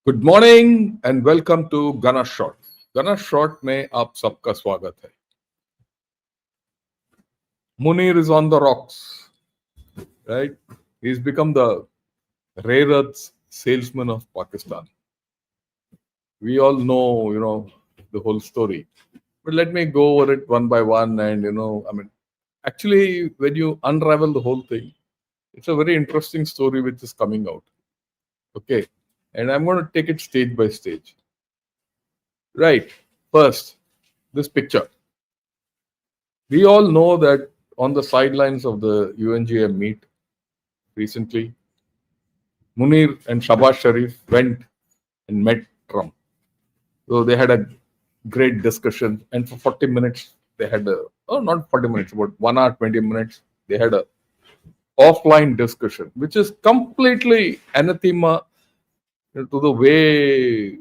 Good morning and welcome to गना shot. गना shot में आप सबका स्वागत है। Munir is on the rocks, right? He's become the rare earth salesman of Pakistan. We all know, the whole story. But let me go over it one by one. And actually, when you unravel the whole thing, it's a very interesting story which is coming out. Okay. And I'm going to take it stage by stage. Right. First, this picture. We all know that on the sidelines of the UNGM meet recently, Munir and Shahbaz Sharif went and met Trump. So they had a great discussion, and for 40 minutes they had not 40 minutes, about 1 hour 20 minutes they had a offline discussion, which is completely anathema to the way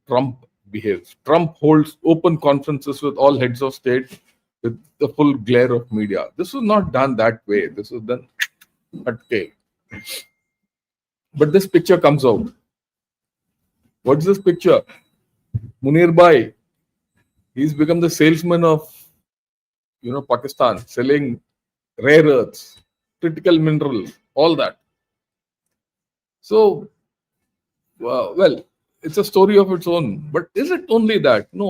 Trump behaves. Trump holds open conferences with all heads of state with the full glare of media. This was not done that way. This was done at scale. But this picture comes out. What's this picture? Munir Bhai. He's become the salesman of Pakistan, selling rare earths, critical minerals, all that. So, well, it's a story of its own. But is it only that? No,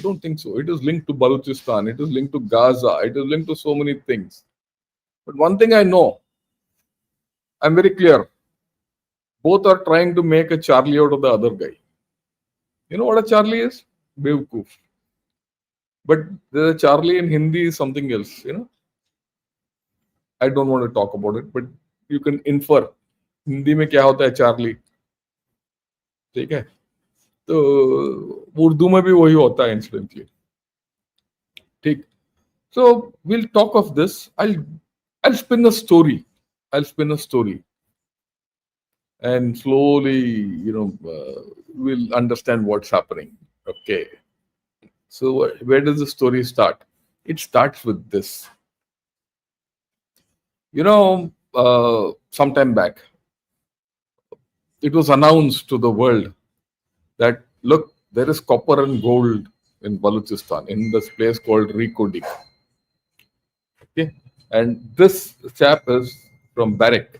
don't think so. It is linked to Balochistan. It is linked to Gaza. It is linked to so many things. But one thing I know, I'm very clear. Both are trying to make a Charlie out of the other guy. You know what a Charlie is? Bewkoof. But the Charlie in Hindi is something else, I don't want to talk about it, but you can infer. Hindi में क्या होता है Charlie? ठीक है? तो उर्दू में भी वही होता है incidentally. ठीक. So we'll talk of this. I'll spin a story. And slowly, we'll understand what's happening. Okay. So where does the story start? It starts with this. Sometime back, it was announced to the world that, look, there is copper and gold in Balochistan, in this place called Reko Diq. Okay. And this chap is from Barrick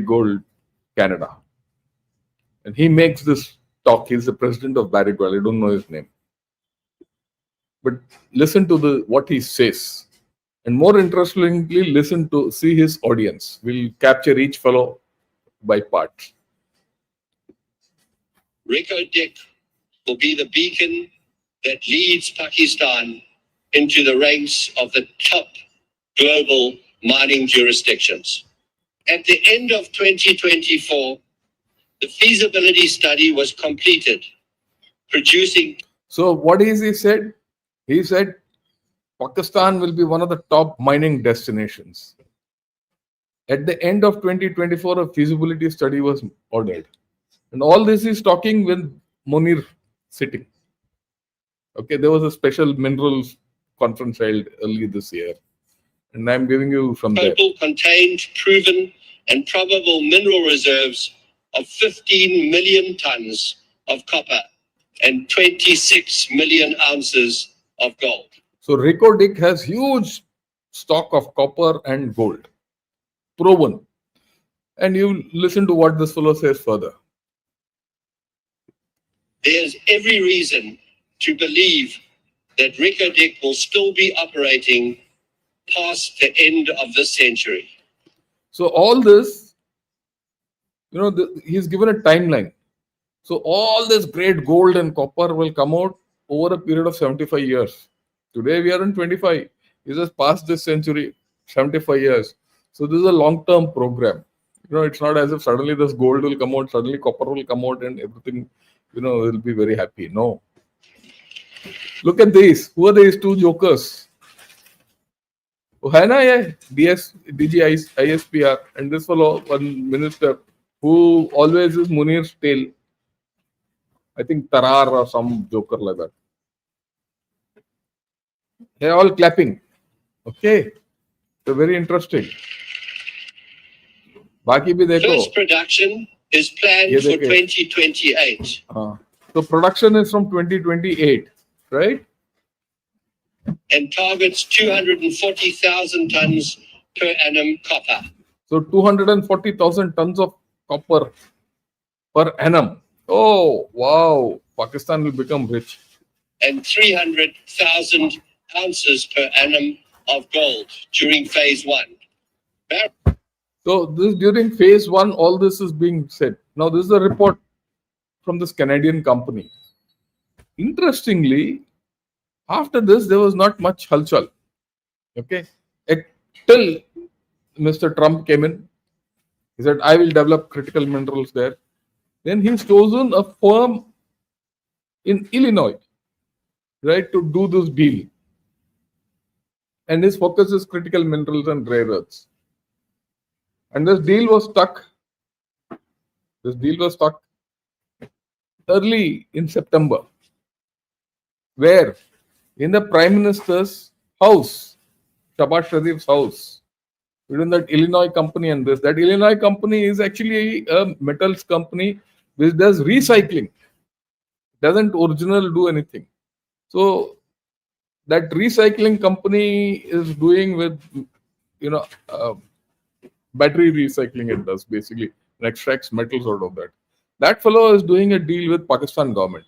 Gold, Canada. And he makes this talk. He's the president of Barrick Gold. I don't know his name. But listen to what he says. And more interestingly, see his audience. We'll capture each fellow by parts. Reko Diq will be the beacon that leads Pakistan into the ranks of the top global mining jurisdictions. At the end of 2024, the feasibility study was completed, producing. So what is he said? He said Pakistan will be one of the top mining destinations. At the end of 2024, a feasibility study was ordered. And all this is talking with Munir sitting. Okay, there was a special minerals conference held early this year. And I'm giving you from there. Total contained, proven, and probable mineral reserves of 15 million tons of copper and 26 million ounces of gold. So Reko Diq has huge stock of copper and gold. Proven. And you listen to what this fellow says further. There's every reason to believe that Reko Diq will still be operating past the end of this century. So all this, he's given a timeline. So all this great gold and copper will come out over a period of 75 years. Today we are in 25. He says past this century, 75 years. So this is a long-term program. It's not as if suddenly this gold will come out, suddenly copper will come out and everything, will be very happy. No. Look at these. Who are these two jokers? DG ISPR, and this fellow, one minister, who always is Munir's tail. I think Tarar or some joker like that. They're all clapping. Okay. So very interesting. Baki bhi dekho. First production is planned ये for देखे 2028 हाँ so production is from 2028, right? and targets 240,000 tons per annum copper So 240,000 tons of copper per annum. Oh wow, Pakistan will become rich. and 300,000 ounces per annum of gold during phase one. So this during phase one, all this is being said. Now this is a report from this Canadian company. Interestingly, after this there was not much halchal. Okay, till Mr. Trump came in, he said, "I will develop critical minerals there." Then he's chosen a firm in Illinois, right, to do this deal. And his focus is critical minerals and rare earths. And this deal was stuck. This deal was stuck early in September, where in the Prime Minister's house, Shabazz Sharif's house, between that Illinois company and this, that Illinois company is actually a metals company which does recycling, doesn't original do anything. So that recycling company is doing with, you know, battery recycling. It does basically and extracts metals out of that. That fellow is doing a deal with Pakistan government,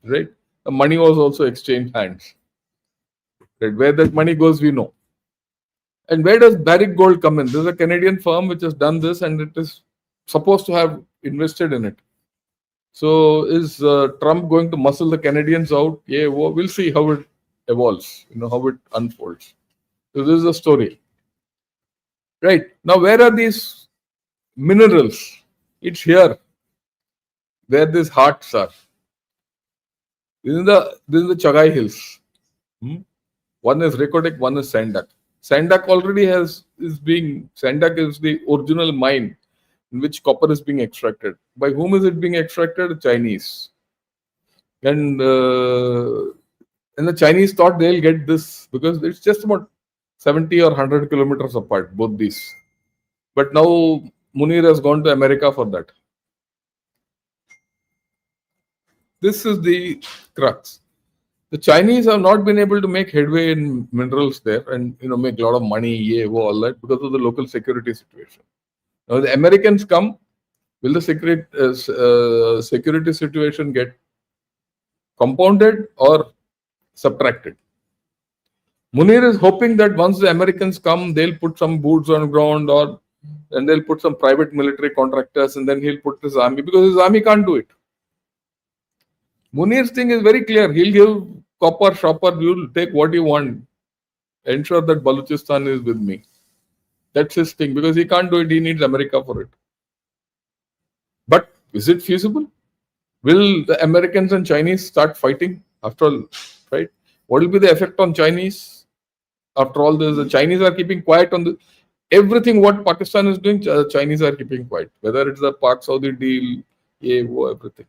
right? The money was also exchanged hands. Right? Where that money goes, we know. And where does Barrick Gold come in? There's a Canadian firm which has done this, and it is supposed to have invested in it. So is Trump going to muscle the Canadians out? Yeah, well, we'll see how it evolves. How it unfolds. So this is the story. Right now, where are these minerals? It's here, where these hearts are. This is the Chagai Hills. One is Reko Diq, one is Sandak. Sandak already Sandak is the original mine in which copper is being extracted. By whom is it being extracted? Chinese. And the Chinese thought they'll get this because it's just about 70 or 100 kilometers apart, both these. But now Munir has gone to America for that. This is the crux. The Chinese have not been able to make headway in minerals there and make a lot of money, all that because of the local security situation. Now the Americans come, will the security situation get compounded or subtracted? Munir is hoping that once the Americans come, they'll put some boots on ground and they'll put some private military contractors and then he'll put his army because his army can't do it. Munir's thing is very clear. He'll give copper, shopper, you'll take what you want. Ensure that Balochistan is with me. That's his thing because he can't do it. He needs America for it. But is it feasible? Will the Americans and Chinese start fighting after all, right? What will be the effect on Chinese? After all this, the Chinese are keeping quiet on everything what Pakistan is doing, Chinese are keeping quiet. Whether it's the Pak-Saudi deal, everything.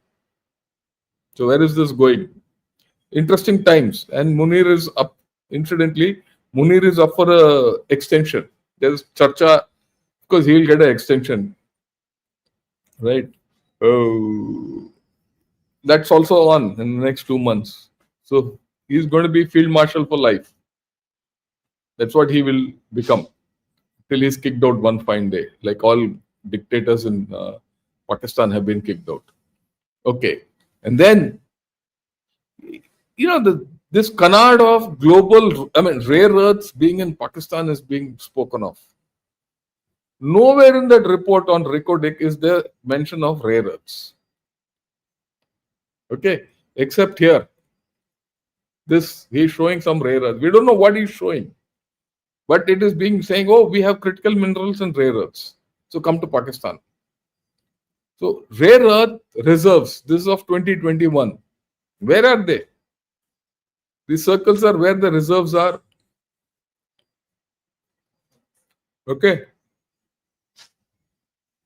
So where is this going? Interesting times. And Munir is up. Incidentally, Munir is up for a extension. There's charcha because he'll get an extension. Right? Oh, that's also on in the next 2 months. So he's going to be field marshal for life. That's what he will become till he's kicked out one fine day, like all dictators in Pakistan have been kicked out. Okay, and then this canard of global, rare earths being in Pakistan is being spoken of. Nowhere in that report on Reko Diq is there mention of rare earths. Okay, except here. He's showing some rare earths. We don't know what he's showing. But it is being saying, oh, we have critical minerals and rare earths. So come to Pakistan. So rare earth reserves, this is of 2021. Where are they? These circles are where the reserves are. Okay.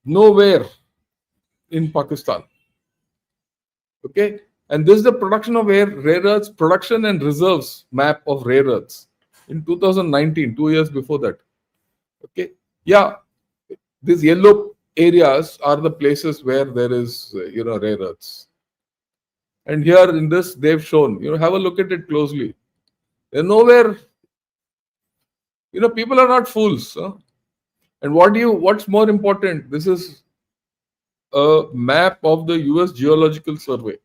Nowhere in Pakistan. Okay. And this is the production of rare earths, production and reserves map of rare earths in 2019, 2 years before that. Okay. Yeah. This yellow areas are the places where there is, rare earths. And here in this, they've shown, have a look at it closely. There's nowhere, people are not fools. Huh? And what's more important? This is a map of the US Geological Survey.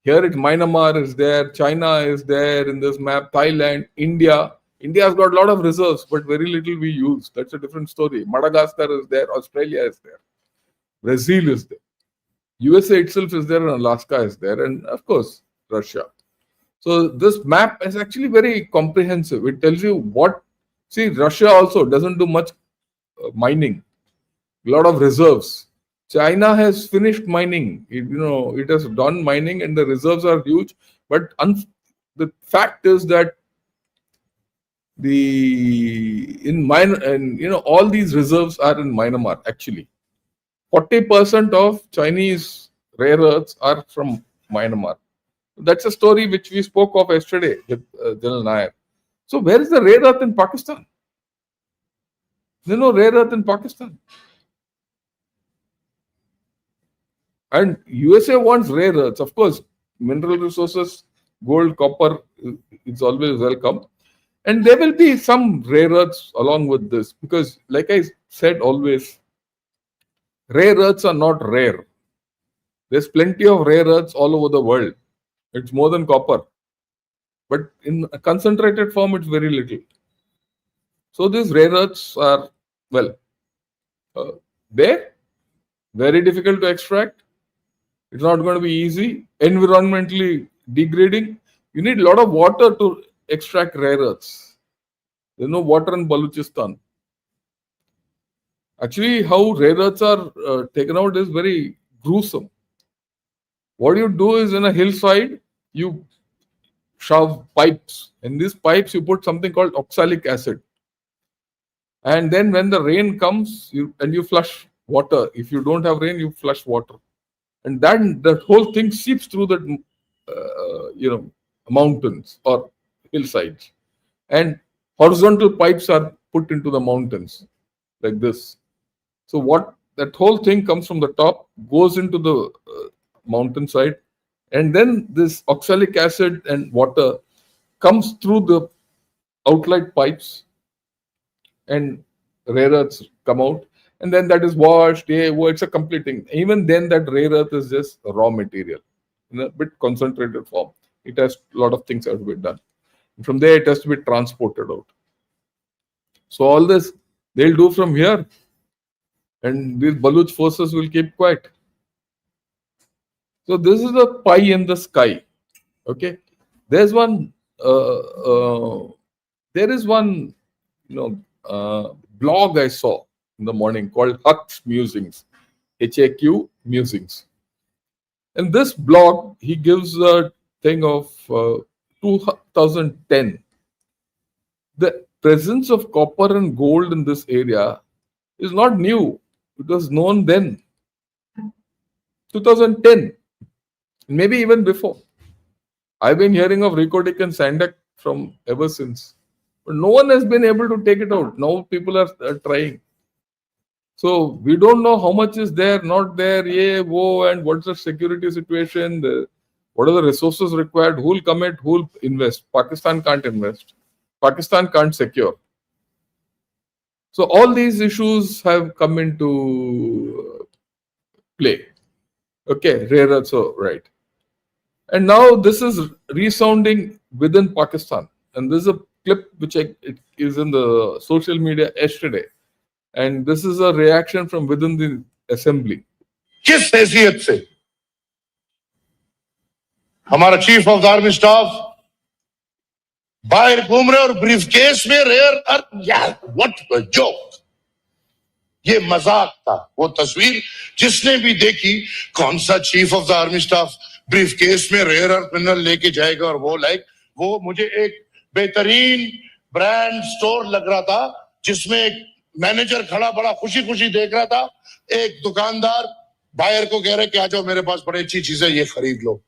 Here it's Myanmar is there, China is there in this map, Thailand, India. India has got a lot of reserves, but very little we use. That's a different story. Madagascar is there, Australia is there, Brazil is there. USA itself is there, and Alaska is there, and of course, Russia. So this map is actually very comprehensive. It tells you what. See, Russia also doesn't do much mining. A lot of reserves. China has finished mining. It has done mining, and the reserves are huge. But the fact is that all these reserves are in Myanmar. Actually, 40% of Chinese rare earths are from Myanmar. That's a story which we spoke of yesterday with General Nair. So where is the rare earth in Pakistan? There's no rare earth in Pakistan. And USA wants rare earths. Of course, mineral resources, gold, copper, it's always welcome. And there will be some rare earths along with this because, like I said always, rare earths are not rare. There's plenty of rare earths all over the world. It's more than copper. But in a concentrated form, it's very little. So these rare earths are, there, very difficult to extract. It's not going to be easy. Environmentally degrading. You need a lot of water to extract rare earths. There's no water in Balochistan. Actually, how rare earths are taken out is very gruesome. What you do is in a hillside, you shove pipes. In these pipes, you put something called oxalic acid. And then when the rain comes, you flush water. If you don't have rain, you flush water. And then the whole thing seeps through the mountains or hillsides. And horizontal pipes are put into the mountains like this. So that whole thing comes from the top, goes into the mountainside, and then this oxalic acid and water comes through the outlet pipes, and rare earths come out, and then that is washed. It's a complete thing. Even then, that rare earth is just raw material in a bit concentrated form. It has a lot of things that have to be done. And from there, it has to be transported out. So all this they'll do from here, and these Baluch forces will keep quiet. So this is a pie in the sky. Okay, there's one. There is one, blog I saw in the morning called Huck's Musings, HAQ Musings. In this blog, he gives a thing of 2010. The presence of copper and gold in this area is not new. It was known then, 2010, maybe even before. I've been hearing of Reko Diq and Sandak from ever since. But no one has been able to take it out. Now people are trying. So we don't know how much is there, not there, and what's the security situation, what are the resources required, who will commit, who will invest. Pakistan can't invest. Pakistan can't secure. So all these issues have come into play. Okay, rare earths, so right. And now this is resounding within Pakistan. And this is a clip which it is in the social media yesterday. And this is a reaction from within the assembly. किस हैसियत से हमारा chief of the army staff बाहर घूम रहे और briefcase में rare earth यार व्हाट अ जोक ये मजाक था वो तस्वीर जिसने भी देखी कौन सा chief of the army staff briefcase में रेयर अर्थ मिनरल लेके जाएगा और वो मुझे एक बेहतरीन ब्रांड स्टोर लग रहा था जिसमें एक मैनेजर खड़ा बड़ा खुशी खुशी देख रहा था एक दुकानदार बायर को कह रहे कि आ जाओ मेरे पास बड़ी अच्छी चीज है ये खरीद लो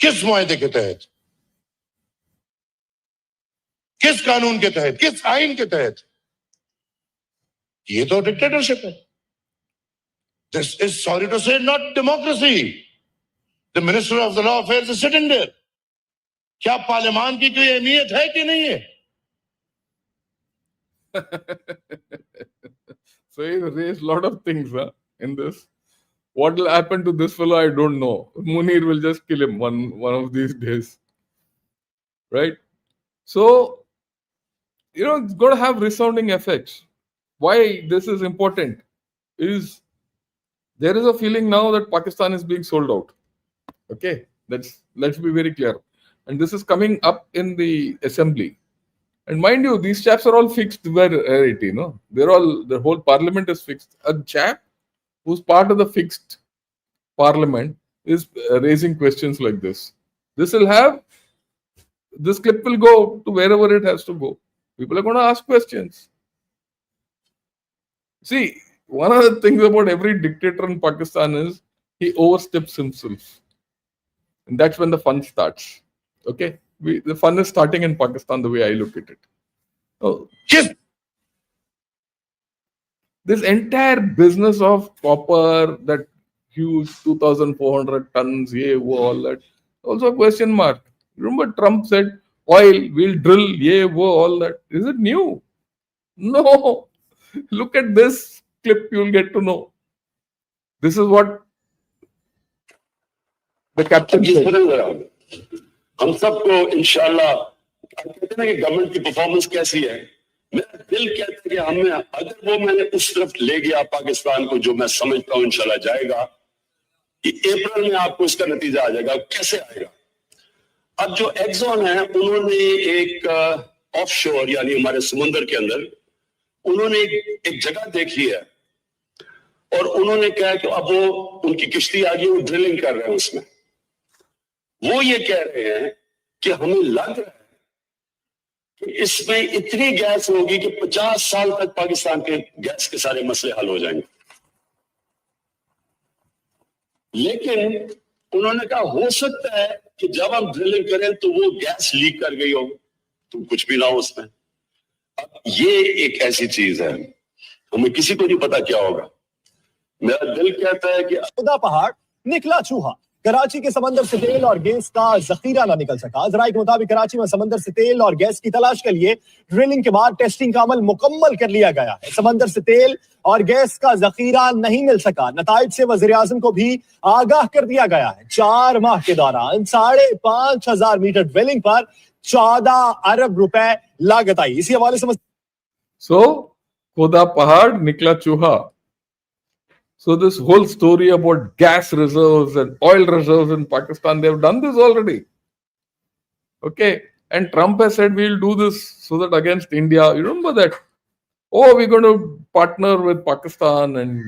किस मुआहदे के तहत किस कानून के तहत किस आइन के तहत ये तो डिक्टेटरशिप है. This is, sorry to say, not democracy. The Minister of the Law Affairs is sitting there. क्या पार्लियामान की कोई अहमियत है कि नहीं है? So he raised a lot of things in this. What will happen to this fellow, I don't know. Munir will just kill him one of these days. Right? So, it's going to have resounding effects. Why this is important is there is a feeling now that Pakistan is being sold out. Okay? Let's be very clear. And this is coming up in the assembly. And mind you, these chaps are all fixed variety, no? The whole parliament is fixed. A chap who's part of the fixed parliament is raising questions like this. This clip will go to wherever it has to go. People are going to ask questions. See, one of the things about every dictator in Pakistan is he oversteps himself. And that's when the fun starts. Okay? The fun is starting in Pakistan the way I look at it. Oh, this entire business of copper, that huge 2,400 tons, all that, also a question mark. Remember Trump said, oil, we'll drill, all that. Is it new? No. Look at this clip, you'll get to know. This is what the captain said. हम सबको इंशाल्लाह कहते हैं कि government की performance कैसी है. मेरा दिल कहता है कि हमें अगर वो मैंने उस तरफ ले गया पाकिस्तान को जो मैं समझता हूं इंशाल्लाह जाएगा कि अप्रैल में आपको इसका नतीजा आ जाएगा. कैसे आएगा? अब जो एक्सॉन है उन्होंने एक ऑफशोर यानी हमारे समुद्र के अंदर उन्होंने एक जगह देखी है और उन्होंने कहा कि अब वो उनकी किश्ती आ गई, वो ड्रिलिंग कर रहे हैं उसमें. वो ये कह रहे हैं कि हमें लग रहा है कि इसमें इतनी गैस होगी कि 50 साल तक पाकिस्तान के गैस के सारे मसले हल हो जाएंगे. लेकिन उन्होंने कहा हो सकता है कि जब हम ड्रिलिंग करें तो वो गैस लीक कर गई हो तो कुछ भी ना हो उसमें. अब ये एक ऐसी चीज है हमें किसी को नहीं पता क्या होगा. मेरा दिल कहता है कि खुदा पहाड़ निकला चूहा. कराची के समंदर से तेल और गैस का जखीरा ना निकल सका. जराये के मुताबिक कराची में समंदर से तेल और गैस की तलाश के लिए ड्रिलिंग के बाद टेस्टिंग का अमल मुकम्मल कर लिया गया है. समंदर से तेल और गैस का जखीरा नहीं मिल सका. नताइज से वज़ीर आज़म को भी आगाह कर दिया गया है. 4 माह के दौरान 5,500 मीटर ड्रिलिंग पर 14 अरब रुपए लागत आई. इसी हवाले से खुदा पहाड़ निकला चूहा. So this whole story about gas reserves and oil reserves in Pakistan, they have done this already. Okay. And Trump has said we'll do this so that against India. You remember that? Oh, we're going to partner with Pakistan and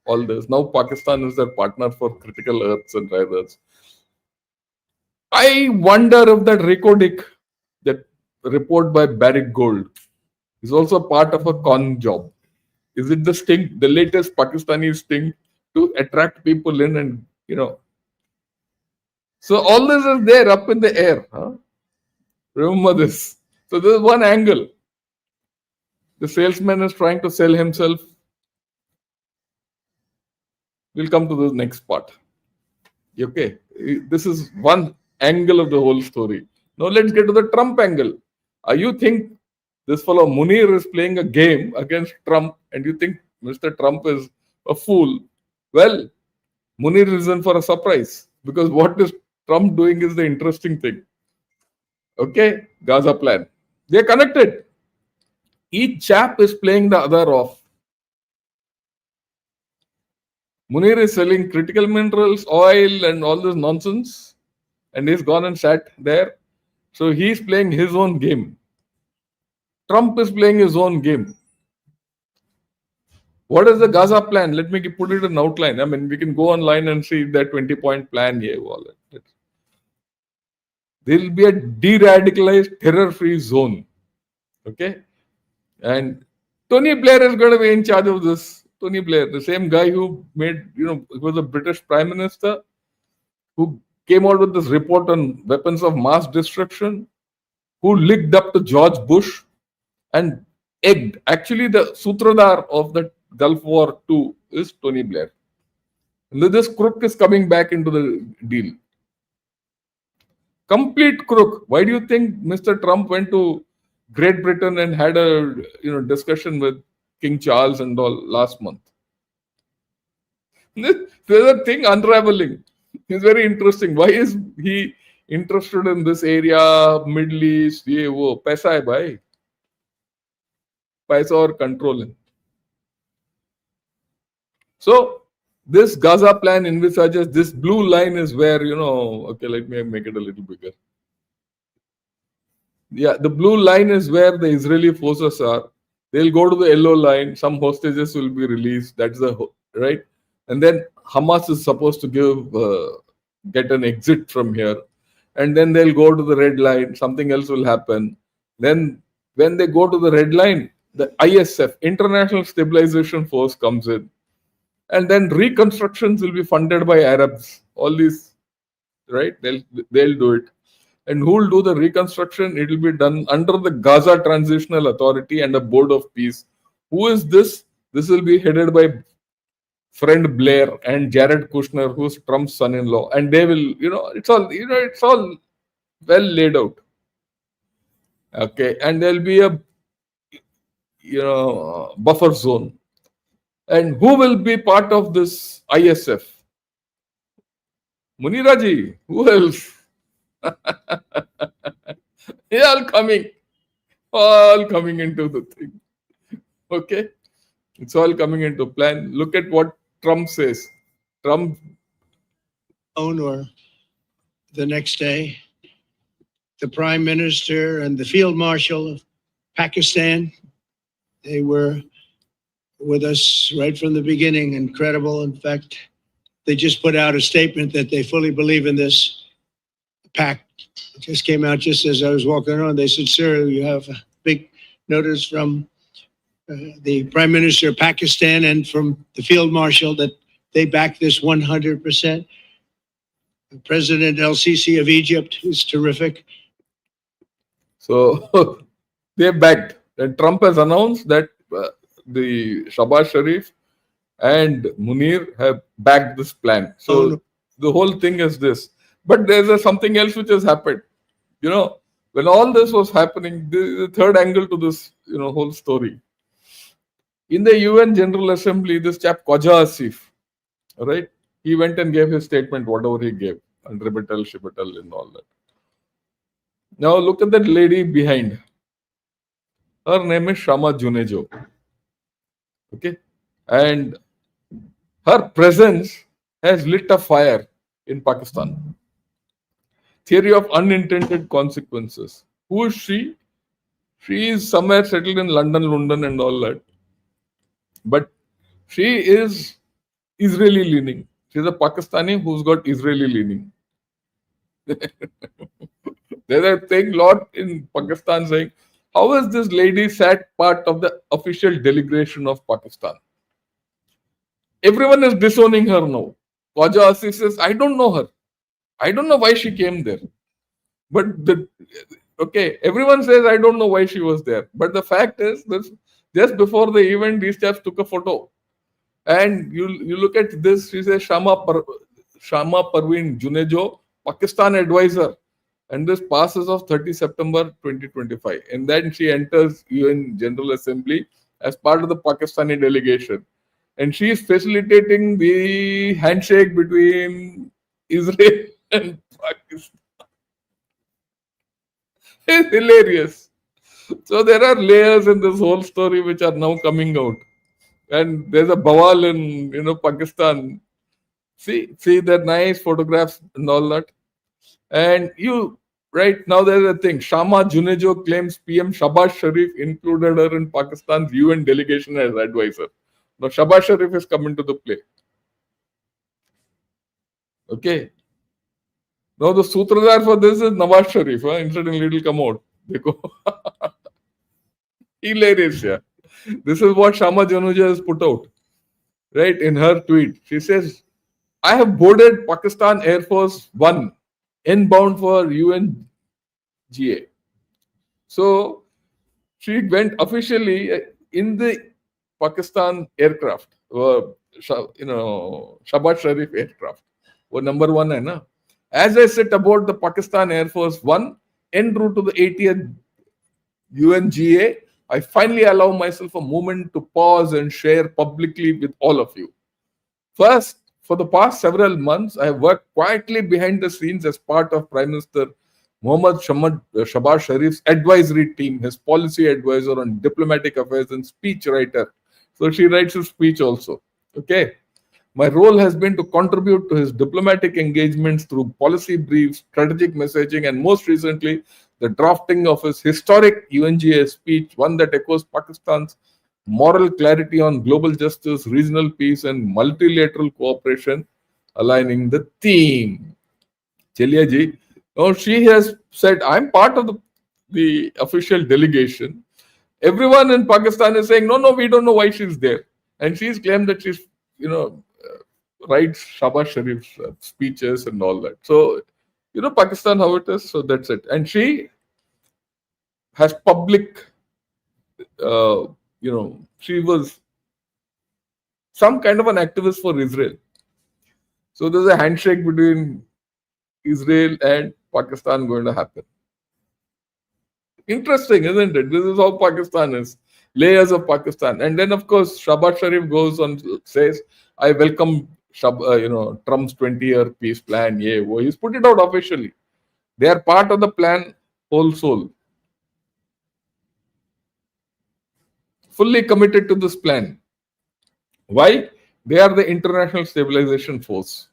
all this. Now Pakistan is their partner for critical earths and rare earths. I wonder if that Reko Diq, that report by Barrick Gold, is also part of a con job. Is it the sting, the latest Pakistani sting to attract people in and, So all this is there up in the air. Remember this. So this is one angle. The salesman is trying to sell himself. We'll come to the next part. Okay. This is one angle of the whole story. Now let's get to the Trump angle. You think this fellow Munir is playing a game against Trump and you think Mr. Trump is a fool? Well, Munir is in for a surprise because what is Trump doing is the interesting thing. Okay, Gaza plan. They're connected. Each chap is playing the other off. Munir is selling critical minerals, oil and all this nonsense and he's gone and sat there. So he's playing his own game. Trump is playing his own game. What is the Gaza plan? Let me put it in outline. I mean, we can go online and see that 20-point plan here. There will be a de-radicalized, terror-free zone. Okay? And Tony Blair is going to be in charge of this. Tony Blair, the same guy who made, he was a British Prime Minister, who came out with this report on weapons of mass destruction, who licked up to George Bush, and egged. Actually, the Sutradar of the Gulf War II is Tony Blair. And this crook is coming back into the deal. Complete crook. Why do you think Mr. Trump went to Great Britain and had a discussion with King Charles and all last month? There's a thing unraveling. It's very interesting. Why is he interested in this area, Middle East? ये वो पैसा है भाई, पैसा और control है. So this Gaza plan envisages this blue line is where okay, let me make it a little bigger. Yeah, the blue line is where the Israeli forces are. They'll go to the yellow line. Some hostages will be released. That's the right. And then Hamas is supposed to get an exit from here. And then they'll go to the red line. Something else will happen. Then when they go to the red line, the ISF, International Stabilization Force, comes in. And then reconstructions will be funded by Arabs. All these, right? They'll do it. And who will do the reconstruction? It will be done under the Gaza Transitional Authority and a Board of Peace. Who is this? This will be headed by friend Blair and Jared Kushner, who's Trump's son-in-law. And they will, it's all well laid out. Okay. And there'll be a, buffer zone. And who will be part of this ISF? Muniraji. Who else? They all coming into the thing. Okay, it's all coming into plan. Look at what Trump says. Trump or the next day, the Prime Minister and the Field Marshal of Pakistan, they were with us right from the beginning. Incredible. In fact, they just put out a statement that they fully believe in this pact. It just came out just as I was walking around. They said, sir, you have a big notice from the Prime Minister of Pakistan and from the Field Marshal that they back this 100%. President El-Sisi of Egypt is terrific. So they backed. And Trump has announced that the Shahbaz Sharif and Munir have backed this plan. So the whole thing is this. But there's something else which has happened. When all this was happening, the third angle to this whole story. In the UN General Assembly, this chap Khwaja Asif, right? He went and gave his statement, whatever he gave, and rebuttal, shibuttal, and all that. Now look at that lady behind. Her name is Shama Junejo. Okay, and her presence has lit a fire in Pakistan. Theory of unintended consequences. Who is she? She is somewhere settled in London and all that. But she is Israeli leaning. She's a Pakistani who's got Israeli leaning. There's a thing lot in Pakistan saying, how is this lady sat part of the official delegation of Pakistan? Everyone is disowning her now. Khwaja Asif says, I don't know her. I don't know why she came there. But everyone says, I don't know why she was there. But the fact is, that just before the event, these chaps took a photo. And you look at this, she says, Shama Parveen Junejo, Pakistan advisor. And this passes of 30 September 2025. And then she enters UN General Assembly as part of the Pakistani delegation. And she is facilitating the handshake between Israel and Pakistan. It's hilarious. So there are layers in this whole story which are now coming out. And there's a bawal in Pakistan. See the nice photographs and all that. And right now there's a thing. Shama Junejo claims PM Shahbaz Sharif included her in Pakistan's UN delegation as advisor. Now Shahbaz Sharif is coming to the play. Okay. Now the sutradar for this is Nawaz Sharif. Incidentally, it will come out. Dekho. Hilarious, yeah. This is what Shama Junejo has put out. Right, in her tweet. She says, I have boarded Pakistan Air Force One inbound for UNGA. So she went officially in the Pakistan aircraft, Shabaz Sharif aircraft. वो number 1 है ना. As I sit aboard the Pakistan Air Force One en route to the 80th UNGA, I finally allow myself a moment to pause and share publicly with all of you. First, for the past several months, I have worked quietly behind the scenes as part of Prime Minister Mohammad Shabaz Sharif's advisory team, his policy advisor on diplomatic affairs and speech writer. So she writes a speech also. Okay. My role has been to contribute to his diplomatic engagements through policy briefs, strategic messaging, and most recently, the drafting of his historic UNGA speech, one that echoes Pakistan's moral clarity on global justice, regional peace, and multilateral cooperation, aligning the theme. Chalia ji, now she has said, I'm part of the official delegation. Everyone in Pakistan is saying, no, we don't know why she's there. And she's claimed that she's, writes Shabaz Sharif's speeches and all that. So, Pakistan, how it is. So that's it. And she has public, she was some kind of an activist for Israel. So there's a handshake between Israel and Pakistan going to happen. Interesting, isn't it? This is how Pakistan is. Layers of Pakistan. And then, of course, Shabaz Sharif goes on, says, I welcome Trump's 20-year peace plan. Yeah, he's put it out officially. They are part of the plan, whole soul. Fully committed to this plan. Why? They are the international stabilization force.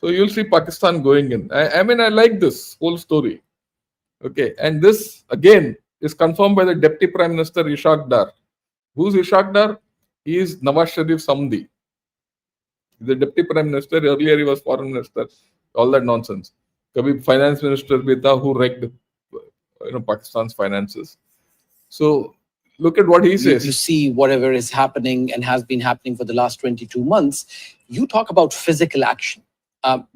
So you'll see Pakistan going in. I like this whole story. Okay, and this again is confirmed by the Deputy Prime Minister Ishaq Dar. Who's Ishaq Dar? He is Nawaz Sharif's Samdi. The Deputy Prime Minister. Earlier he was Foreign Minister. All that nonsense. Kabhi Finance Minister bhi tha, who wrecked Pakistan's finances. So look at what he says. You see whatever is happening and has been happening for the last 22 months. You talk about physical action.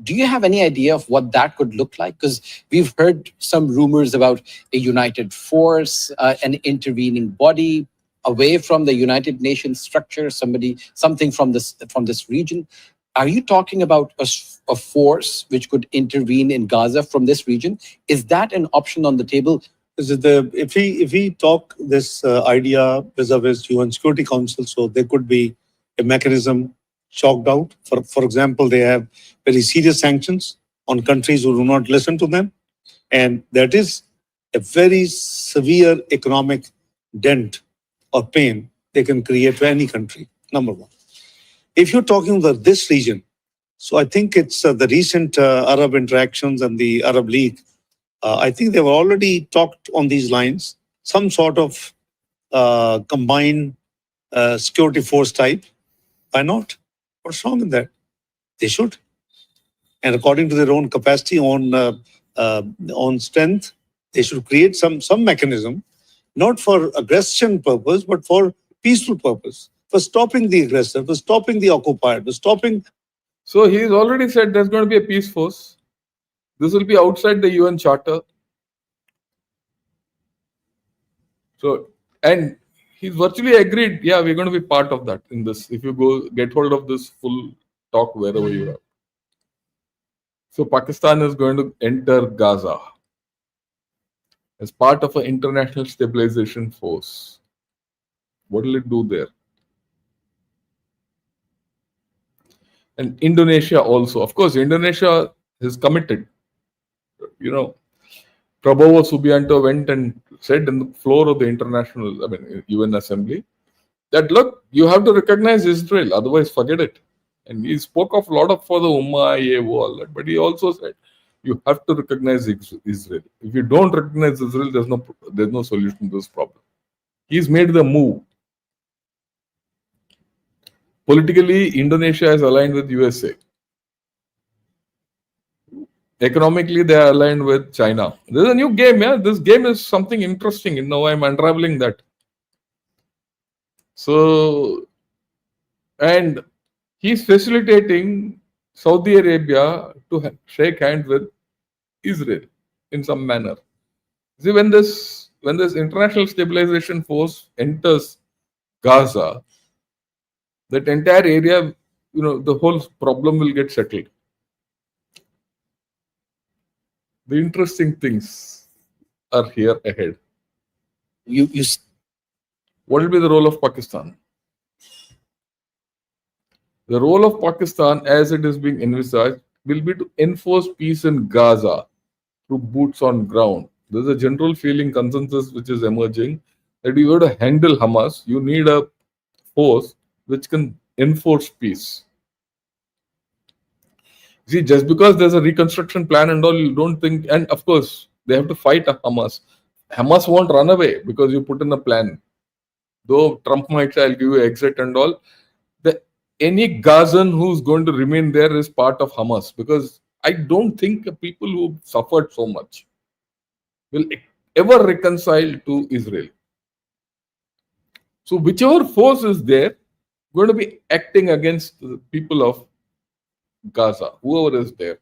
Do you have any idea of what that could look like? Because we've heard some rumors about a united force, an intervening body away from the United Nations structure, something from this region. Are you talking about a force which could intervene in Gaza from this region? Is that an option on the table? If we talk this idea vis-a-vis UN Security Council, so there could be a mechanism chalked out. For example, they have very serious sanctions on countries who do not listen to them. And that is a very severe economic dent or pain they can create to any country, number one. If you're talking about this region, so I think it's the recent Arab interactions and the Arab League. I think they've already talked on these lines, some sort of combined security force type. Why not? What's wrong in that? They should. And according to their own capacity, on strength, they should create some mechanism, not for aggression purpose, but for peaceful purpose, for stopping the aggressor, for stopping the occupier, for stopping. So he's already said there's going to be a peace force. This will be outside the UN Charter. So, and he's virtually agreed, yeah, we're going to be part of that in this. If you go get hold of this full talk wherever you are. So Pakistan is going to enter Gaza as part of an international stabilization force. What will it do there? And Indonesia also. Of course, Indonesia is committed. Prabowo Subianto went and said in the floor of the UN Assembly, that look, you have to recognize Israel, otherwise forget it. And he spoke of a lot of for the Ummah, all that, but he also said, you have to recognize Israel. If you don't recognize Israel, there's no solution to this problem. He's made the move. Politically, Indonesia is aligned with USA. Economically, they are aligned with China. There's a new game, yeah. This game is something interesting. Now I'm unraveling that. So, and he's facilitating Saudi Arabia to shake hands with Israel in some manner. See, when this when this international stabilization force enters Gaza, that entire area, the whole problem will get settled. The interesting things are here ahead. You What will be the role of Pakistan? The role of Pakistan, as it is being envisaged, will be to enforce peace in Gaza through boots on ground. There's a general feeling, consensus which is emerging, that you have to handle Hamas, you need a force which can enforce peace. See, just because there's a reconstruction plan and all, you don't think, and of course, they have to fight Hamas. Hamas won't run away because you put in a plan. Though Trump might say, I'll give you exit and all, any Gazan who's going to remain there is part of Hamas, because I don't think people who suffered so much will ever reconcile to Israel. So whichever force is there, going to be acting against the people of Gaza, whoever is there.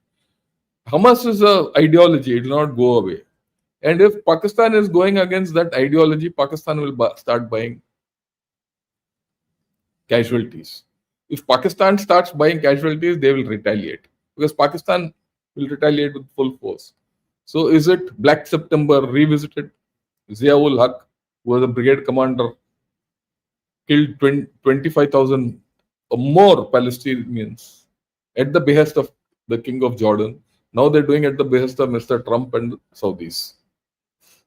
Hamas is an ideology, it will not go away. And if Pakistan is going against that ideology, Pakistan will start buying casualties. If Pakistan starts buying casualties, they will retaliate, because Pakistan will retaliate with full force. So is it Black September revisited? Ziaul Haq, who was a brigade commander, killed 25,000 or more Palestinians at the behest of the King of Jordan. Now they're doing at the behest of Mr. Trump and Saudis.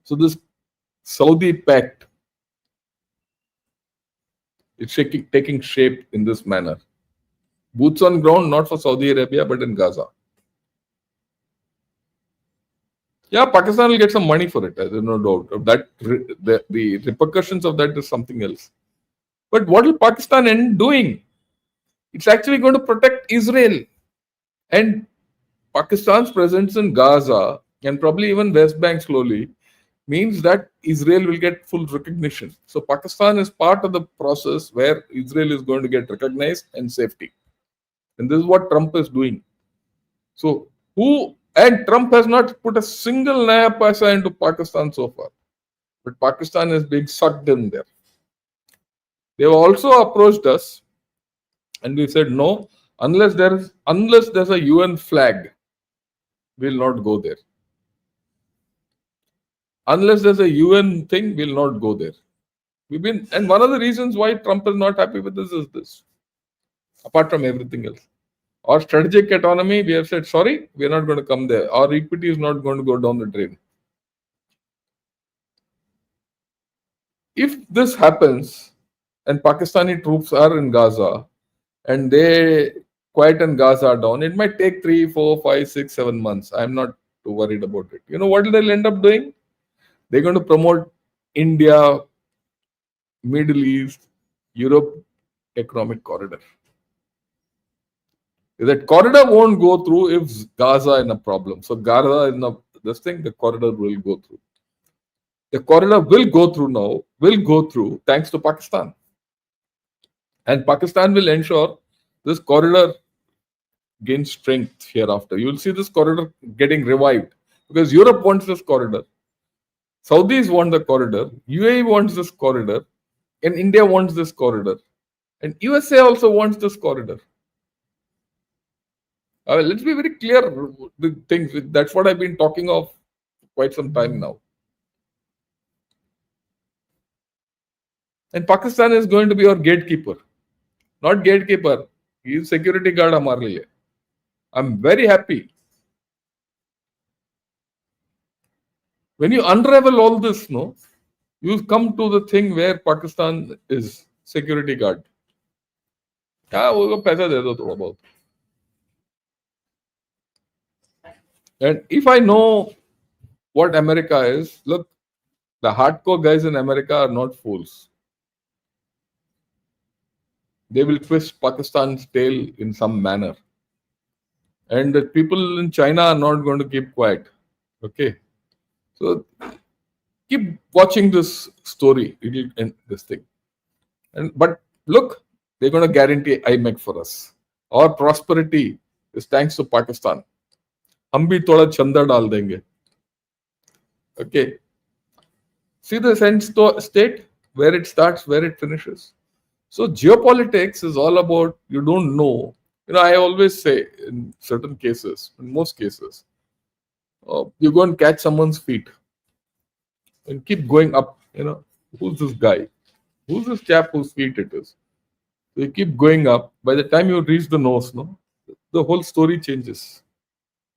So this Saudi pact is taking shape in this manner. Boots on ground, not for Saudi Arabia, but in Gaza. Yeah, Pakistan will get some money for it, there's no doubt. That the repercussions of that is something else. But what will Pakistan end doing? It's actually going to protect Israel. And Pakistan's presence in Gaza, and probably even West Bank slowly, means that Israel will get full recognition. So Pakistan is part of the process where Israel is going to get recognized and safety. And this is what Trump is doing. So Trump has not put a single naya paisa into Pakistan so far. But Pakistan is being sucked in there. They have also approached us and we said, no, unless there's a UN flag, we'll not go there. Unless there's a UN thing, we'll not go there. And one of the reasons why Trump is not happy with this is this, apart from everything else. Our strategic autonomy, we have said, sorry, we're not going to come there. Our equity is not going to go down the drain. If this happens and Pakistani troops are in Gaza and they quieten Gaza down, it might take 3, 4, 5, 6, 7 months. I'm not too worried about it. You know what they'll end up doing? They're going to promote India, Middle East, Europe economic corridor. That corridor won't go through if Gaza is a problem. So Gaza is this thing, the corridor will go through. The corridor will go through now, will go through thanks to Pakistan. And Pakistan will ensure this corridor gains strength hereafter. You will see this corridor getting revived because Europe wants this corridor. Saudis want the corridor. UAE wants this corridor. And India wants this corridor. And USA also wants this corridor. Let's be very clear the things. That's what I've been talking of quite some time now. And Pakistan is going to be our gatekeeper. Not gatekeeper. He is security guard hamare liye. I'm very happy. When you unravel all this, you come to the thing where Pakistan is security guard. And if I know what America is, look, the hardcore guys in America are not fools. They will twist Pakistan's tail in some manner. And the people in China are not going to keep quiet. Okay. So keep watching this story. It will end this thing. But look, they're going to guarantee IMEC for us. Our prosperity is thanks to Pakistan. हम भी थोड़ा चंदा डाल देंगे. Okay. See the state, where it starts, where it finishes. So geopolitics is all about, you don't know. I always say in certain cases, in most cases, you go and catch someone's feet and keep going up. Who's this guy? Who's this chap whose feet it is? So you keep going up. By the time you reach the nose, the whole story changes.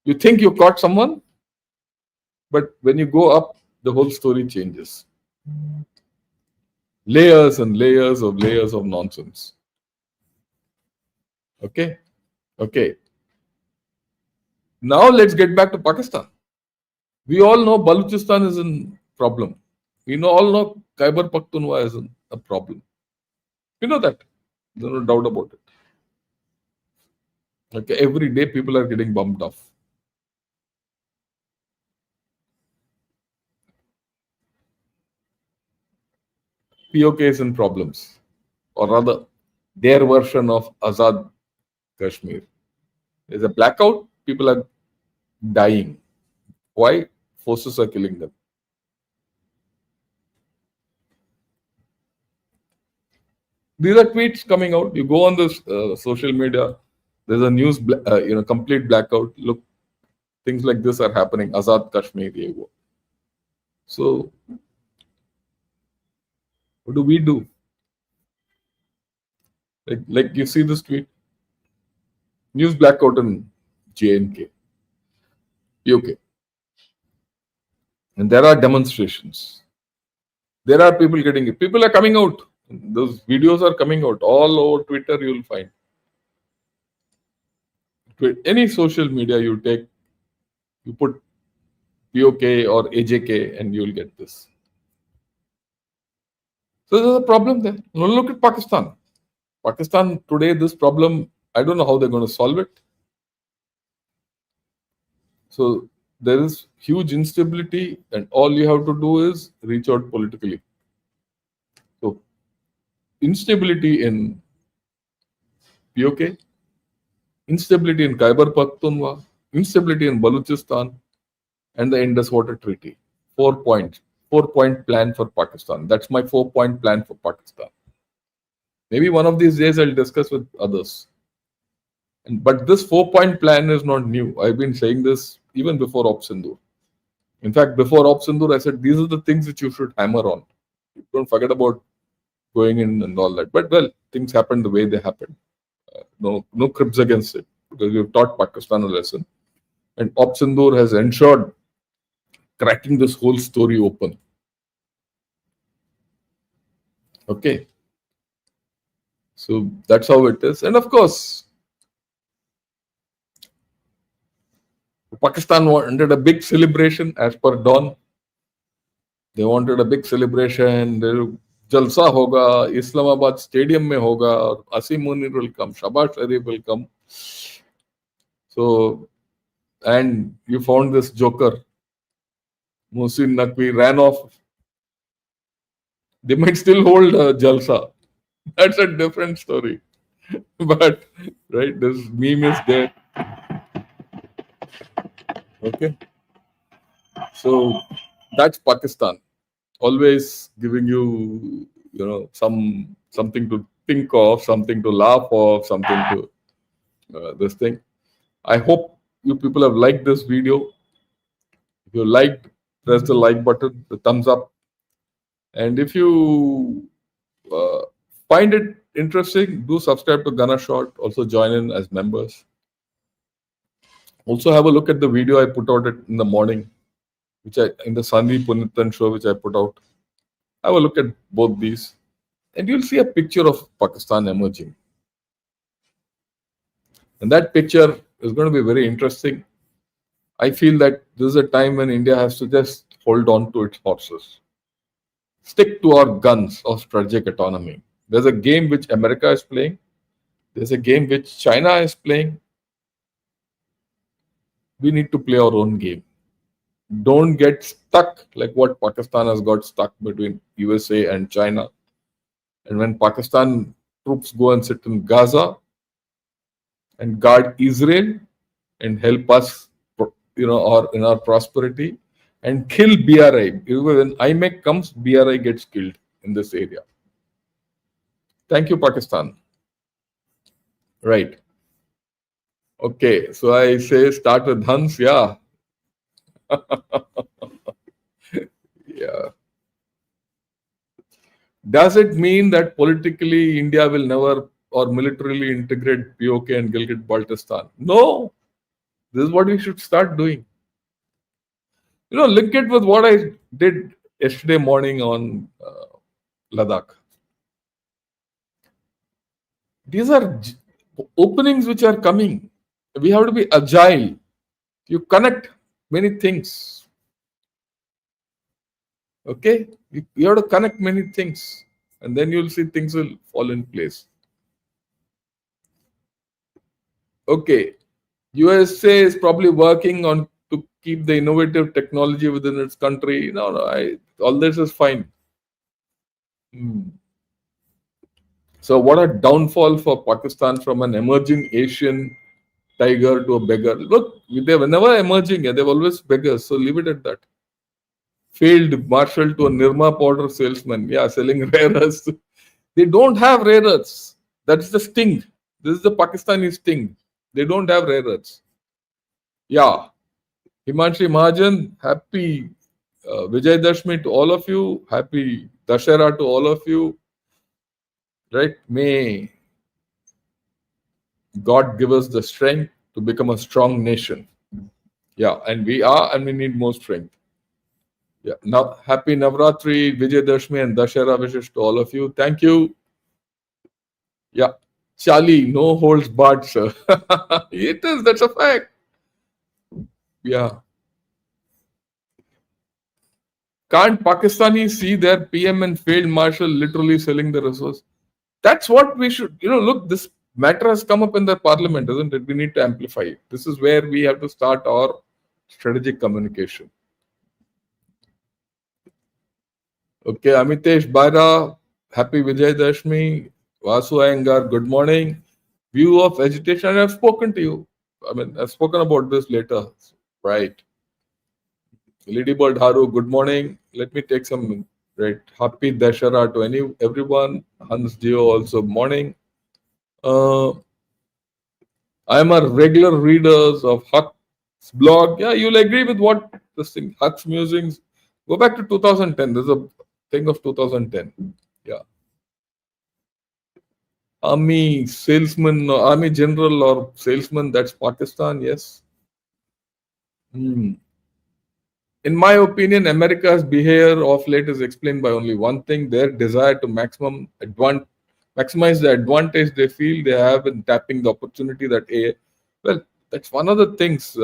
You think you caught someone, but when you go up, the whole story changes. Layers and layers of nonsense. Okay. Now let's get back to Pakistan. We all know Balochistan is a problem. We all know Khyber Pakhtunkhwa is a problem. We know that. There's no doubt about it. Okay, every day people are getting bumped off. POKs and problems, or rather, their version of Azad Kashmir. There's a blackout, people are dying. Why? Forces are killing them. These are tweets coming out. You go on this social media, there's a news, complete blackout. Look, things like this are happening. Azad Kashmir. So, what do we do? Like you see this tweet, news blackout in JNK, POK, and there are demonstrations. There are people getting it. People are coming out. Those videos are coming out all over Twitter. You'll find any social media you take, you put POK or AJK, and you'll get this. So there's a problem there. Now look at Pakistan. Pakistan today, this problem, I don't know how they're going to solve it. So there is huge instability, and all you have to do is reach out politically. So instability in POK, instability in Khyber Pakhtunkhwa, instability in Balochistan, and the Indus Water Treaty. 4 points. 4-point plan for Pakistan. That's my 4-point plan for Pakistan. Maybe one of these days I'll discuss with others. But this 4-point plan is not new. I've been saying this even before Op Sindoor. In fact, before Op Sindoor, I said these are the things which you should hammer on. Don't forget about going in and all that. But well, things happened the way they happened. No cribs against it, because we've taught Pakistan a lesson. And Op Sindoor has ensured cracking this whole story open. Okay. So that's how it is. And of course, Pakistan wanted a big celebration as per Dawn. They wanted a big celebration. Jalsa hoga, Islamabad Stadium mein hoga, Asim Munir will come, Shabaz Sharif will come. So, and you found this joker, Muhsin Naqvi, ran off. They might still hold Jalsa. That's a different story. But, right, this meme is there. Okay. So, that's Pakistan. Always giving you, something to think of, something to laugh of, something to this thing. I hope you people have liked this video. If you liked, press the like button, the thumbs up. And if you find it interesting, do subscribe to Gunner Shot. Also join in as members. Also have a look at the video I put out in the morning, in the Sanvi Punithan show, which I put out. Have a look at both these, and you'll see a picture of Pakistan emerging. And that picture is going to be very interesting. I feel that this is a time when India has to just hold on to its horses. Stick to our guns of strategic autonomy. There's a game which America is playing. There's a game which China is playing. We need to play our own game. Don't get stuck like what Pakistan has got stuck between USA and China. And when Pakistan troops go and sit in Gaza and guard Israel and help us, or in our prosperity, and kill BRI. When IMEC comes, BRI gets killed in this area. Thank you, Pakistan. Right. Okay, so I say start with Hans, yeah. Yeah. Does it mean that politically India will never or militarily integrate POK and Gilgit-Baltistan? No. This is what we should start doing. Link it with what I did yesterday morning on Ladakh. These are openings which are coming. We have to be agile. You connect many things. Okay? You have to connect many things. And then you'll see things will fall in place. Okay. USA is probably working on to keep the innovative technology within its country. All this is fine. So what a downfall for Pakistan from an emerging Asian tiger to a beggar. Look, they were never emerging, they've always beggars. So leave it at that. Failed marshal to a Nirma powder salesman. Yeah, selling rare earths. They don't have rare earths. That's the sting. This is the Pakistani sting. They don't have rare earths. Yeah. Himanshi Mahajan, happy Vijay Dashmi to all of you. Happy Dashera to all of you. Right? May God give us the strength to become a strong nation. Yeah, and we are, and we need more strength. Yeah. Now, happy Navratri, Vijay Dashmi, and Dashera wishes to all of you. Thank you. Yeah. Chali, no holds barred, sir. It is, that's a fact. Yeah. Can't Pakistanis see their PM and failed marshal literally selling the resource? That's what we should, look, this matter has come up in the parliament, isn't it? We need to amplify it. This is where we have to start our strategic communication. Okay, Amitesh Baira, happy Vijay Dashmi. Vasu Iyengar, good morning. View of agitation, I've spoken to you. I've spoken about this later. Right. Ladybird Haru, good morning. Let me take some, right. Happy Dashara to everyone. Hans Geo also, morning. I am a regular readers of Huck's blog. Yeah, you'll agree with what this thing, Huck's musings. Go back to 2010. There's a thing of 2010. Yeah. Army salesman, army general or salesman, that's Pakistan, yes. In my opinion, America's behavior of late is explained by only one thing, their desire to maximize the advantage they feel they have in tapping the opportunity that that's one of the things,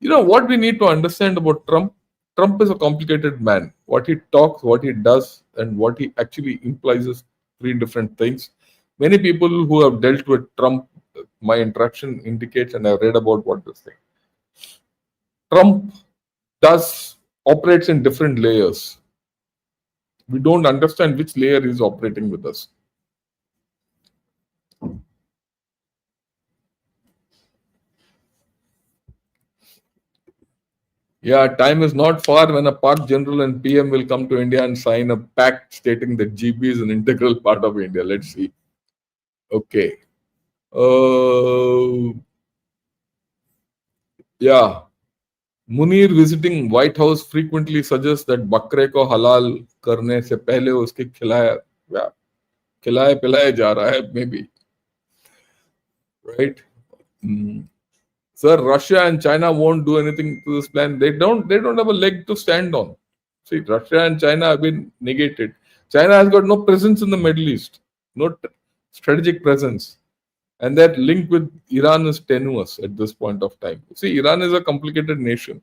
what we need to understand about Trump. Trump is a complicated man. What he talks, what he does, and what he actually implies is three different things. Many people who have dealt with Trump, my interaction indicates, and I've read about what this thing. Trump operates in different layers. We don't understand which layer is operating with us. Yeah, time is not far when a Pak general and PM will come to India and sign a pact stating that GB is an integral part of India. Let's see. Okay. Yeah. Munir visiting White House frequently suggests that बकरे को हलाल करने से पहले उसके खिलाया पिलाया जा रहा है, maybe. Right? Sir, Russia and China won't do anything to this plan. They don't have a leg to stand on. See, Russia and China have been negated. China has got no presence in the Middle East, no strategic presence. And that link with Iran is tenuous at this point of time. See, Iran is a complicated nation.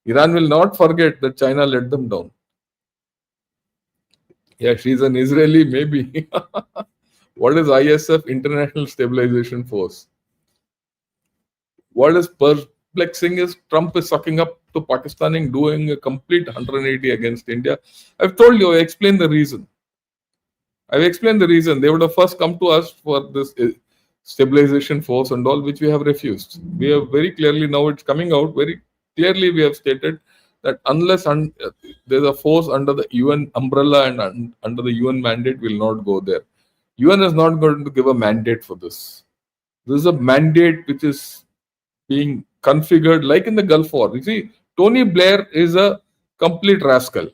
Iran will not forget that China let them down. Yeah, she's an Israeli, maybe. What is ISF, International Stabilization Force? What is perplexing is Trump is sucking up to Pakistan and doing a complete 180 against India. I've told you, I explained the reason. They would have first come to us for this stabilization force and all, which we have refused. We have very clearly, now it's coming out very clearly we have stated that unless there's a force under the UN umbrella and under the UN mandate, will not go there. UN is not going to give a mandate for this. This is a mandate which is being configured like in the Gulf War. You see, Tony Blair is a complete rascal.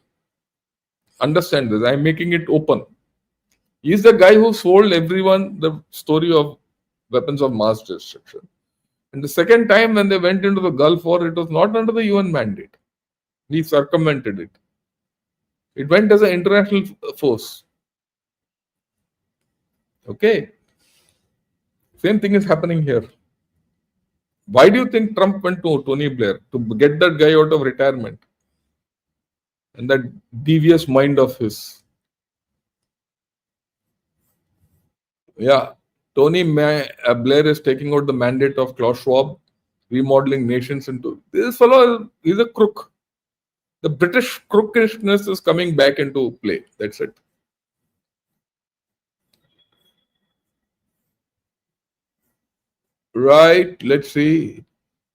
Understand this. I'm making it open. He's the guy who sold everyone the story of weapons of mass destruction. And the second time when they went into the Gulf War, it was not under the UN mandate. He circumvented it. It went as an international force. Okay. Same thing is happening here. Why do you think Trump went to Tony Blair? To get that guy out of retirement. And that devious mind of his. Yeah. Tony Blair is taking out the mandate of Klaus Schwab, remodeling nations into. This fellow is a crook. The British crookishness is coming back into play. That's it. Right. Let's see.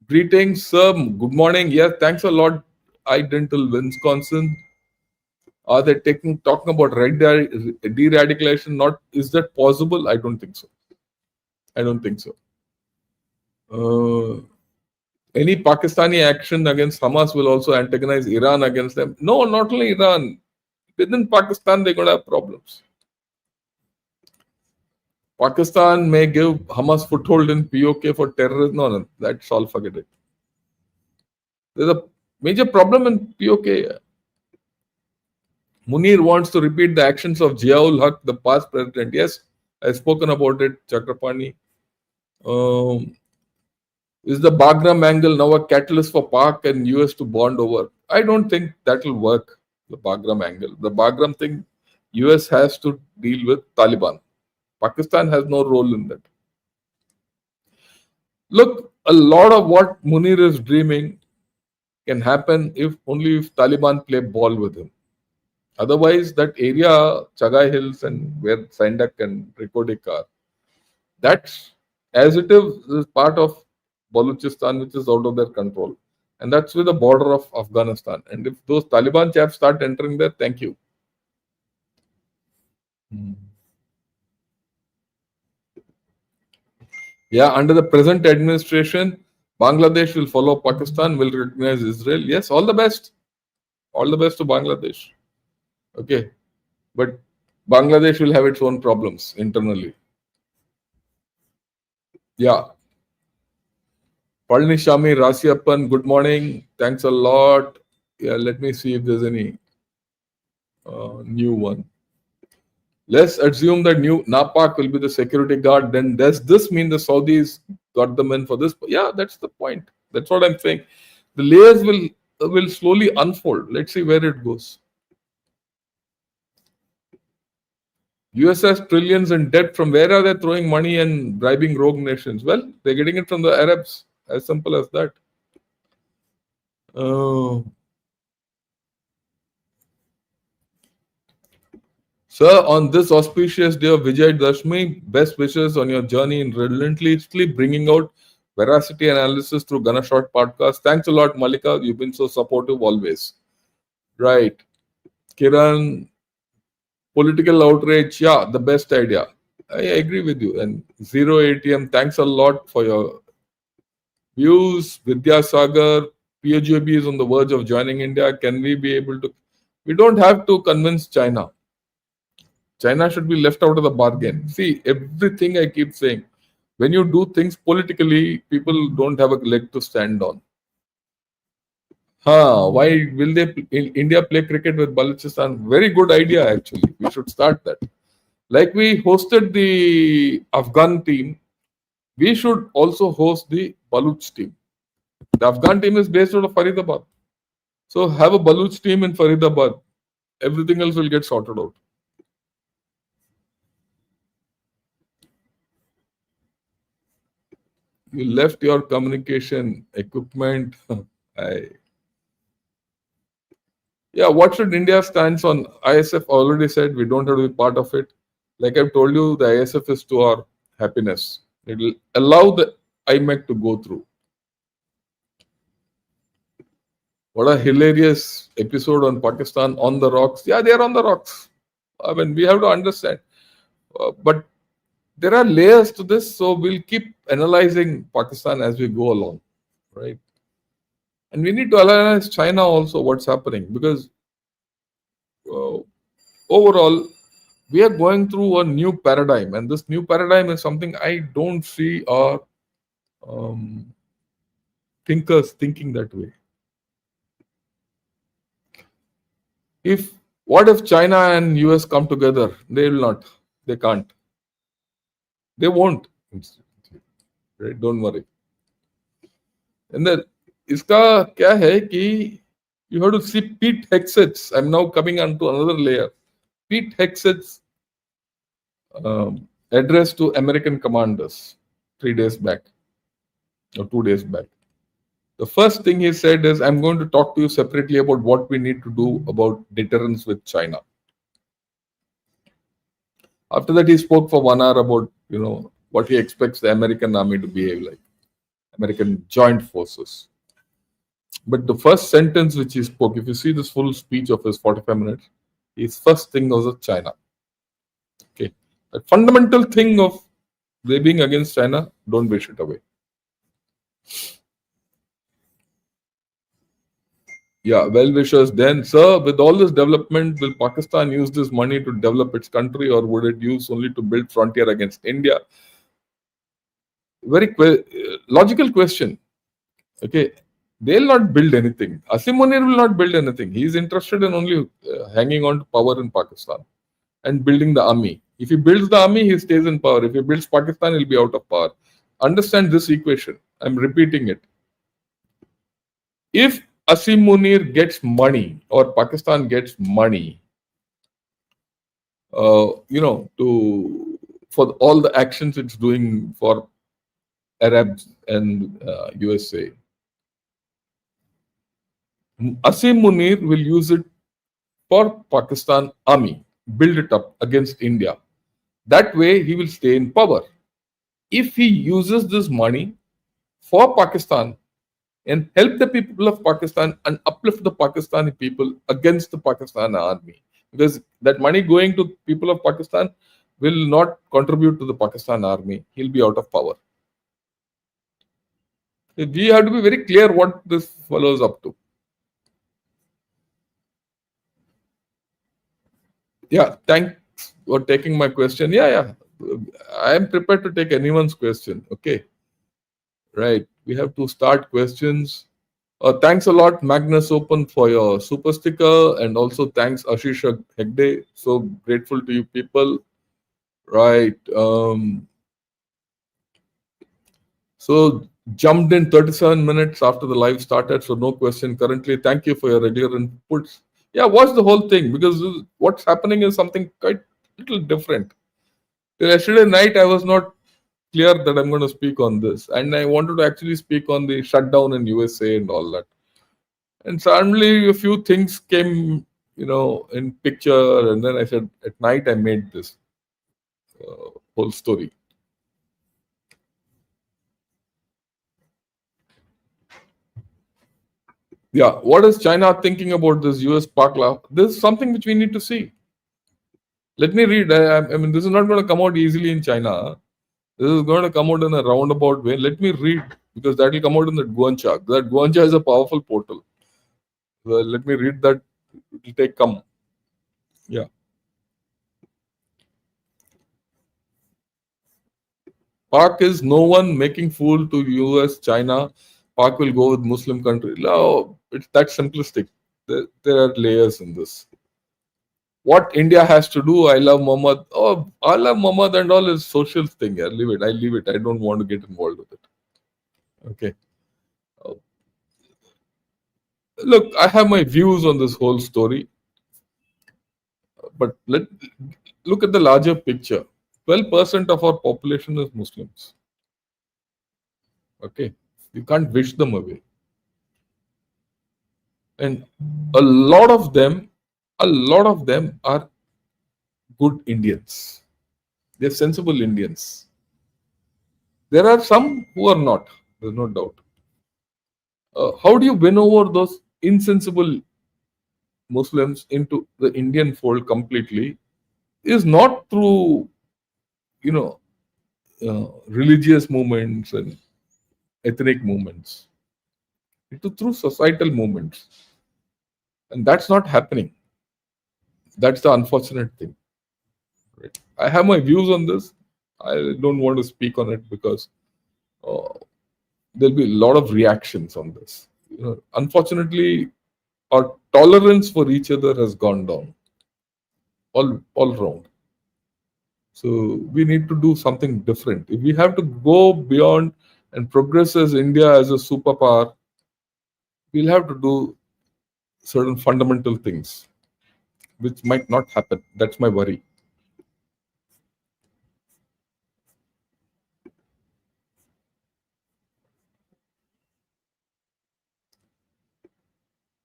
Greetings, sir. Good morning. Yes, thanks a lot. I dental Wisconsin. Are they talking about de-radicalization? Not is that possible? I don't think so. I don't think so. Any Pakistani action against Hamas will also antagonize Iran against them. No, not only Iran. Within Pakistan, they're going to have problems. Pakistan may give Hamas foothold in POK for terrorism. No, that's all. Forget it. There's a major problem in POK. Munir wants to repeat the actions of Ziaul Haq, the past president. Yes, I've spoken about it, Chakrapani. Is the Bagram angle now a catalyst for Pak and US to bond over? I don't think that will work, the Bagram angle. The Bagram thing, US has to deal with Taliban. Pakistan has no role in that. Look, a lot of what Munir is dreaming can happen if Taliban play ball with him. Otherwise, that area, Chagai Hills and where Sandak and Reko Diq are, that's as it is part of Balochistan, which is out of their control. And that's with the border of Afghanistan. And if those Taliban chaps start entering there, thank you. Yeah, under the present administration, Bangladesh will follow Pakistan, will recognize Israel. Yes, all the best. All the best to Bangladesh. Okay. But Bangladesh will have its own problems internally. Yeah. Palnishami Rasiappan, good morning. Thanks a lot. Yeah, let me see if there's any new one. Let's assume that new Napak will be the security guard. Then does this mean the Saudis got them in for this? Yeah, that's the point. That's what I'm saying. The layers will slowly unfold. Let's see where it goes. US has trillions in debt. From where are they throwing money and bribing rogue nations? Well, they're getting it from the Arabs. As simple as that. Sir, on this auspicious day of Vijay Dashmi, best wishes on your journey in relentlessly bringing out veracity analysis through Ganashort podcast. Thanks a lot, Malika. You've been so supportive always. Right. Kiran, political outrage. Yeah, the best idea. I agree with you. And Zero ATM, thanks a lot for your views. Vidyasagar, POGB is on the verge of joining India. Can we be able to? We don't have to convince China. China should be left out of the bargain. See, everything I keep saying, when you do things politically, people don't have a leg to stand on. Why will India play cricket with Balochistan? Very good idea, actually. We should start that. Like we hosted the Afghan team, we should also host the Baloch team. The Afghan team is based out of Faridabad. So have a Baloch team in Faridabad. Everything else will get sorted out. You left your communication equipment. Yeah, what should India stance on? ISF already said we don't have to be part of it. Like I've told you, the ISF is to our happiness. It will allow the IMEC to go through. What a hilarious episode on Pakistan on the rocks. Yeah, they are on the rocks. I mean, we have to understand. But there are layers to this, so we'll keep analyzing Pakistan as we go along, right? And we need to analyze China also, what's happening, because uh, overall, we are going through a new paradigm, and this new paradigm is something I don't see our um, thinkers thinking that way. If what if China and US come together? They will not. They can't. They won't. Right? Don't worry. And then इसका क्या है कि you have to see Pete Hexet's. I'm now coming on to another layer. Pete Hexet's address to American commanders 3 days back or 2 days back. The first thing he said is, I'm going to talk to you separately about what we need to do about deterrence with China. After that, he spoke for 1 hour about, what he expects the American army to behave like, American joint forces. But the first sentence which he spoke, if you see this full speech of his 45 minutes, his first thing was China. Okay. The fundamental thing of they being against China, don't wish it away. Yeah, well wishers. Then, sir, with all this development, will Pakistan use this money to develop its country, or would it use only to build frontier against India? Very logical question. Okay, they'll not build anything. Asim Munir will not build anything. He's interested in only hanging on to power in Pakistan and building the army. If he builds the army, he stays in power. If he builds Pakistan, he'll be out of power. Understand this equation. I'm repeating it. If Asim Munir gets money or Pakistan gets money, for all the actions it's doing for Arabs and USA, Asim Munir will use it for Pakistan army, build it up against India. That way, he will stay in power. If he uses this money for Pakistan and help the people of Pakistan and uplift the Pakistani people against the Pakistan army, because that money going to people of Pakistan will not contribute to the Pakistan army. He'll be out of power. We have to be very clear what this follows up to. Yeah, thanks for taking my question. Yeah. I am prepared to take anyone's question. Okay. Right. We have to start questions. Thanks a lot, Magnus Open, for your super sticker. And also thanks, Ashish Hegde. So grateful to you people. Right. So jumped in 37 minutes after the live started. So no question currently. Thank you for your regular inputs. Yeah, watch the whole thing, because what's happening is something quite little different. Till yesterday night, I was not clear that I'm going to speak on this, and I wanted to actually speak on the shutdown in USA and all that. And suddenly, a few things came, in picture, and then I said, at night, I made this whole story. Yeah, what is China thinking about this US Pak law? This is something which we need to see. Let me read. I mean, this is not going to come out easily in China. This is going to come out in a roundabout way. Let me read, because that will come out in the Guancha. That Guancha is a powerful portal. Well, let me read that. It will take come. Yeah. Pak is no one making fool to US, China. Pak will go with Muslim country. No, it's that simplistic. There are layers in this. What India has to do, I love Muhammad. Oh, I love Muhammad and all is social thing. Yeah, leave it. I leave it. I don't want to get involved with it. Okay. Look, I have my views on this whole story. But look at the larger picture. 12% of our population is Muslims. Okay. You can't wish them away. And a lot of them are good Indians. They're sensible Indians. There are some who are not. There's no doubt. How do you win over those insensible Muslims into the Indian fold completely is not through, religious movements and ethnic movements. It is through societal movements. And that's not happening. That's the unfortunate thing. Right? I have my views on this. I don't want to speak on it because there'll be a lot of reactions on this. Unfortunately, our tolerance for each other has gone down all round. So we need to do something different. If we have to go beyond and progress as India as a superpower, we'll have to do certain fundamental things, which might not happen. That's my worry.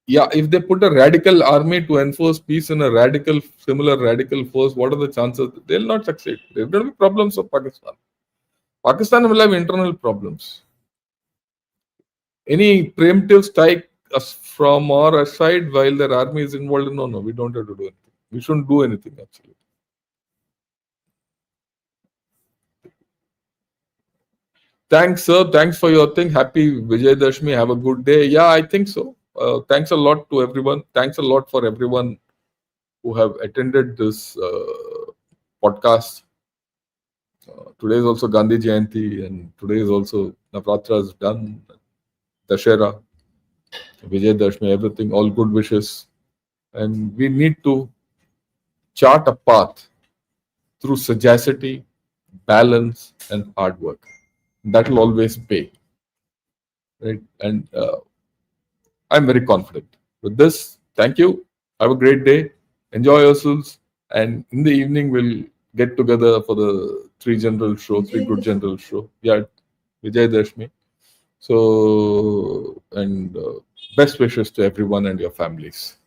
Yeah, if they put a radical army to enforce peace in a similar radical force, what are the chances? They'll not succeed. There are going to be problems of Pakistan. Pakistan will have internal problems. Any preemptive strike from our side while their army is involved, no, we don't have to do anything. We shouldn't do anything, actually. Thanks, sir. Thanks for your thing. Happy Vijay Dashmi. Have a good day. Yeah, I think so. Thanks a lot to everyone. Thanks a lot for everyone who have attended this podcast. Today is also Gandhi Jayanti, and today is also Navratra is done. Dashera, Vijay Dashmi, everything, all good wishes. And we need to chart a path through sagacity, balance, and hard work. That will always pay. Right? And I'm very confident. With this, thank you. Have a great day. Enjoy yourselves. And in the evening, we'll get together for the three good general show. Yeah, Vijay Dashmi. So, and best wishes to everyone and your families.